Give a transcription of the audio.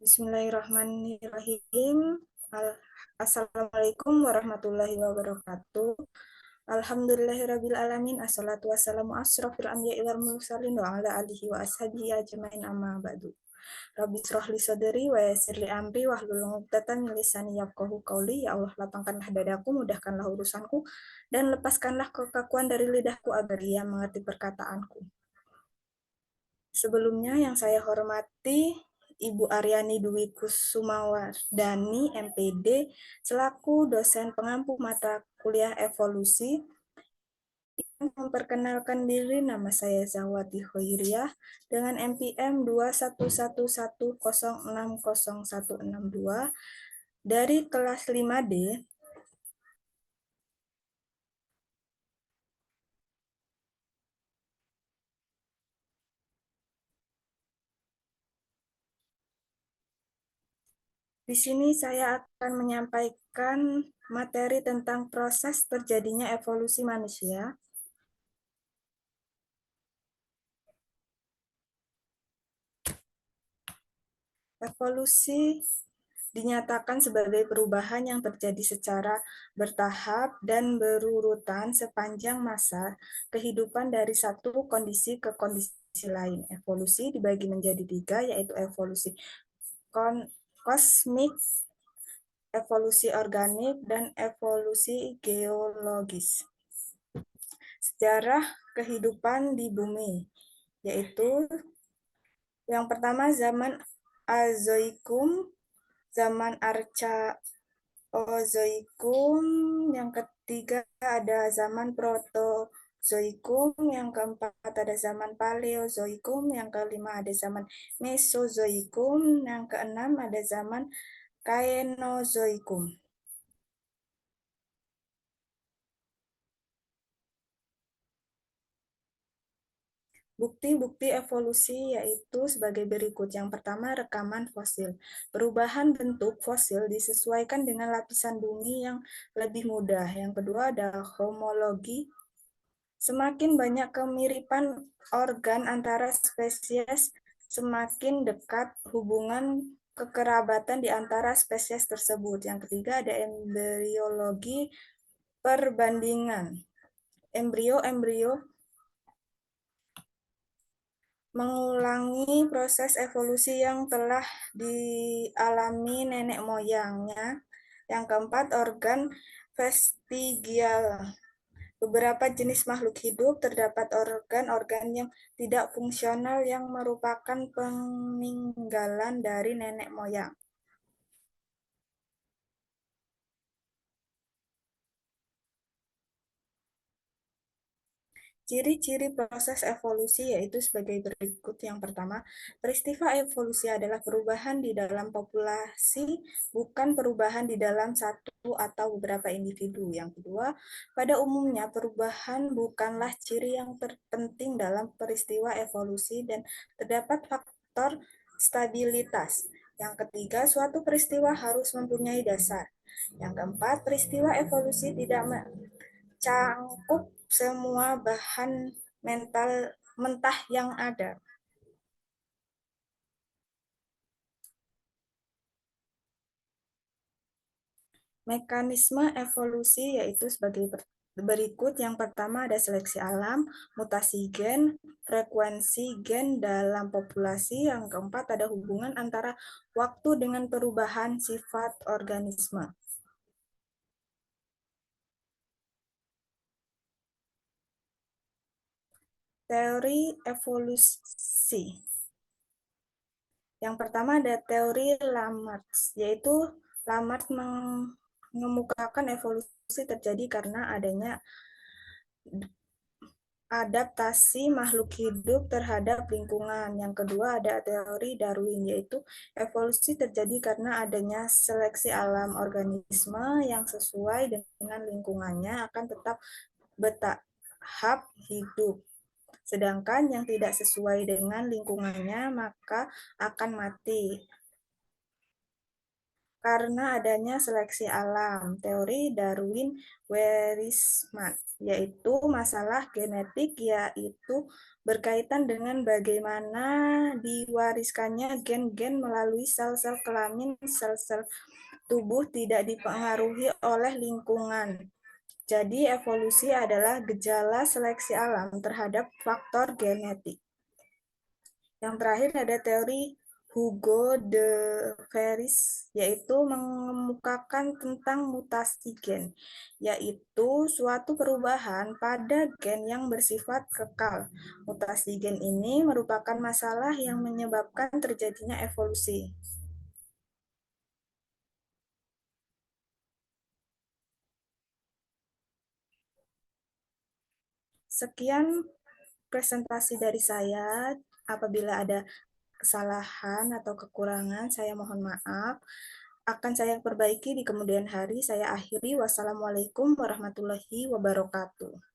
Bismillahirrahmanirrahim. Assalamualaikum warahmatullahi wabarakatuh. Alhamdulillahirabbil alamin. Assalatu wassalamu asyrafil anbiya'i wal mursalin wa ala alihi wa ashabihi ajmain amma ba'du. Rabbi shrah li sadri wa yassir li amri wahlul 'uqdatam min lisani yafqahu qawli. Ya Allah, lapangkanlah dadaku, mudahkanlah urusanku, dan lepaskanlah kekakuan dari lidahku agar ia mengerti perkataanku. Sebelumnya yang saya hormati Ibu Aryani Dwi Kusumawardani, MPD, selaku dosen pengampu mata kuliah evolusi. Memperkenalkan diri, nama saya Zawati Khairiyah dengan NPM 21110600162 dari kelas 5D. Di sini saya akan menyampaikan materi tentang proses terjadinya evolusi manusia. Evolusi dinyatakan sebagai perubahan yang terjadi secara bertahap dan berurutan sepanjang masa kehidupan dari satu kondisi ke kondisi lain. Evolusi dibagi menjadi tiga, yaitu evolusi kosmik, evolusi organik, dan evolusi geologis. Sejarah kehidupan di bumi, yaitu yang pertama zaman Azoikum, zaman Archaeozoikum, yang ketiga ada zaman Protozoikum, yang keempat ada zaman Paleozoikum, yang kelima ada zaman Mesozoikum, yang keenam ada zaman Kaenozoikum. Bukti-bukti evolusi yaitu sebagai berikut. Yang pertama, rekaman fosil. Perubahan bentuk fosil disesuaikan dengan lapisan bumi yang lebih mudah. Yang kedua, ada homologi. Semakin banyak kemiripan organ antara spesies, semakin dekat hubungan kekerabatan di antara spesies tersebut. Yang ketiga, ada embriologi perbandingan. Embrio mengulangi proses evolusi yang telah dialami nenek moyangnya. Yang keempat, organ vestigial. Beberapa jenis makhluk hidup terdapat organ-organ yang tidak fungsional yang merupakan peninggalan dari nenek moyang. Ciri-ciri proses evolusi yaitu sebagai berikut. Yang pertama, peristiwa evolusi adalah perubahan di dalam populasi, bukan perubahan di dalam satu atau beberapa individu. Yang kedua, pada umumnya perubahan bukanlah ciri yang terpenting dalam peristiwa evolusi dan terdapat faktor stabilitas. Yang ketiga, suatu peristiwa harus mempunyai dasar. Yang keempat, peristiwa evolusi tidak cangkup semua bahan mentah yang ada. Mekanisme evolusi yaitu sebagai berikut. Yang pertama ada seleksi alam, mutasi gen, frekuensi gen dalam populasi. Yang keempat ada hubungan antara waktu dengan perubahan sifat organisme. Teori evolusi. Yang pertama ada teori Lamarck, yaitu Lamarck mengemukakan evolusi terjadi karena adanya adaptasi makhluk hidup terhadap lingkungan. Yang kedua ada teori Darwin, yaitu evolusi terjadi karena adanya seleksi alam. Organisme yang sesuai dengan lingkungannya akan tetap bertahap hidup. Sedangkan yang tidak sesuai dengan lingkungannya maka akan mati. karena adanya seleksi alam, teori Darwin-Weismann, yaitu masalah genetik, yaitu berkaitan dengan bagaimana diwariskannya gen-gen melalui sel-sel kelamin, sel-sel tubuh tidak dipengaruhi oleh lingkungan. Jadi evolusi adalah gejala seleksi alam terhadap faktor genetik. Yang terakhir ada teori Hugo de Vries, yaitu mengemukakan tentang mutasi gen, yaitu suatu perubahan pada gen yang bersifat kekal. Mutasi gen ini merupakan masalah yang menyebabkan terjadinya evolusi. Sekian presentasi dari saya. Apabila ada kesalahan atau kekurangan, saya mohon maaf. Akan saya perbaiki di kemudian hari. Saya akhiri. Wassalamualaikum warahmatullahi wabarakatuh.